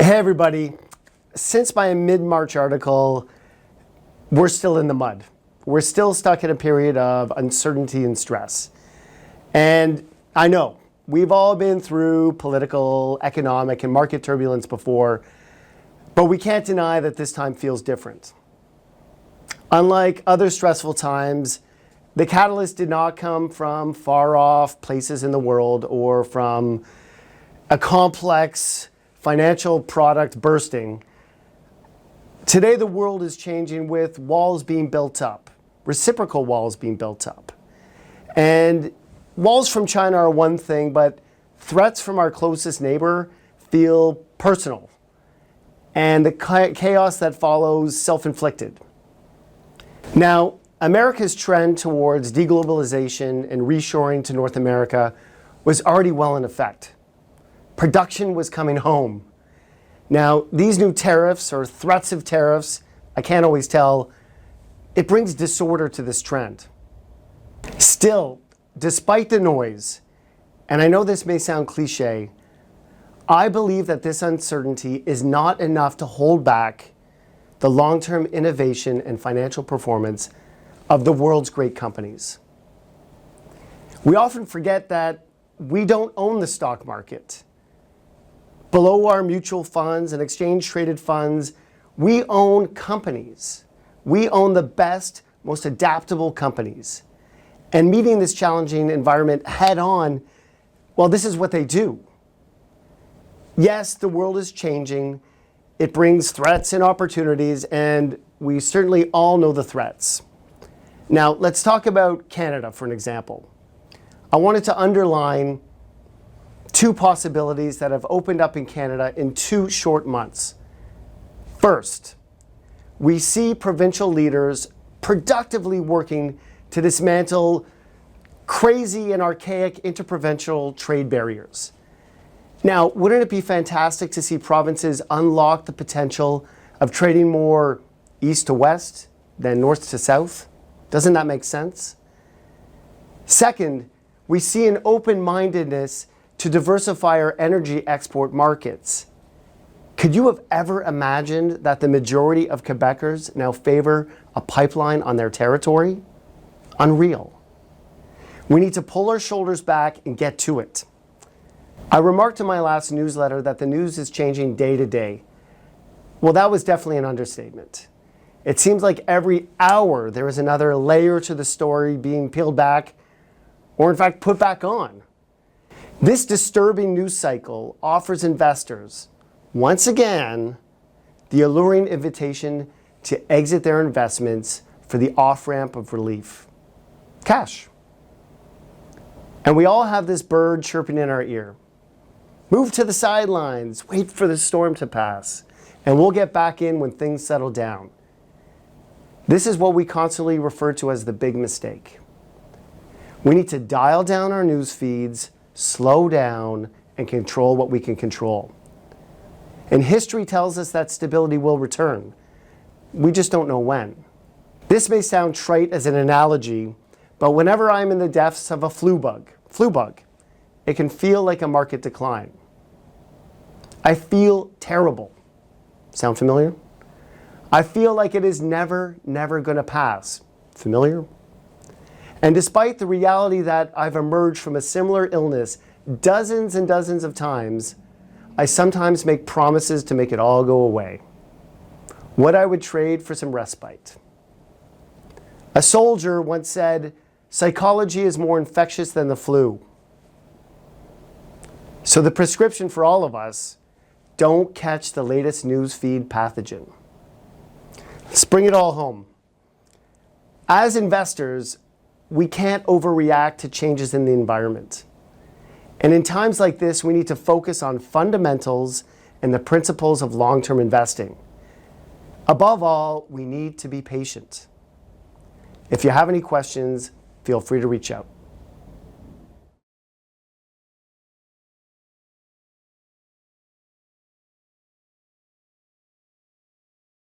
Hey everybody, since my mid-March article, we're still in the mud. We're still stuck in a period of uncertainty and stress. And I know, we've all been through political, economic, and market turbulence before, but we can't deny that this time feels different. Unlike other stressful times, the catalyst did not come from far off places in the world or from a complex financial product bursting. Today the world is changing with walls being built up, reciprocal walls being built up. And walls from China are one thing, but threats from our closest neighbor feel personal. And the chaos that follows self-inflicted. Now, America's trend towards deglobalization and reshoring to North America was already well in effect. Production was coming home. Now, these new tariffs or threats of tariffs, I can't always tell, it brings disorder to this trend. Still, despite the noise, and I know this may sound cliche, I believe that this uncertainty is not enough to hold back the long-term innovation and financial performance of the world's great companies. We often forget that we don't own the stock market. Below our mutual funds and exchange-traded funds, we own companies. We own the best, most adaptable companies. And meeting this challenging environment head on, well, this is what they do. Yes, the world is changing. It brings threats and opportunities, and we certainly all know the threats. Now, let's talk about Canada for an example. I wanted to underline two possibilities that have opened up in Canada in 2 short months. First, we see provincial leaders productively working to dismantle crazy and archaic interprovincial trade barriers. Now, wouldn't it be fantastic to see provinces unlock the potential of trading more east to west than north to south? Doesn't that make sense? Second, we see an open-mindedness to diversify our energy export markets. Could you have ever imagined that the majority of Quebecers now favor a pipeline on their territory? Unreal. We need to pull our shoulders back and get to it. I remarked in my last newsletter that the news is changing day to day. Well, that was definitely an understatement. It seems like every hour there is another layer to the story being peeled back, or in fact put back on. This disturbing news cycle offers investors, once again, the alluring invitation to exit their investments for the off-ramp of relief. Cash. And we all have this bird chirping in our ear. Move to the sidelines, wait for the storm to pass, and we'll get back in when things settle down. This is what we constantly refer to as the big mistake. We need to dial down our news feeds, slow down, and control what we can control. And history tells us that stability will return. We just don't know when. This may sound trite as an analogy, but whenever I'm in the depths of a flu bug, it can feel like a market decline. I feel terrible. Sound familiar? I feel like it is never going to pass. Familiar? And despite the reality that I've emerged from a similar illness dozens and dozens of times, I sometimes make promises to make it all go away. What I would trade for some respite. A soldier once said, "Psychology is more infectious than the flu." So the prescription for all of us, don't catch the latest news feed pathogen. Let's bring it all home. As investors, we can't overreact to changes in the environment. And in times like this, we need to focus on fundamentals and the principles of long-term investing. Above all, we need to be patient. If you have any questions, feel free to reach out.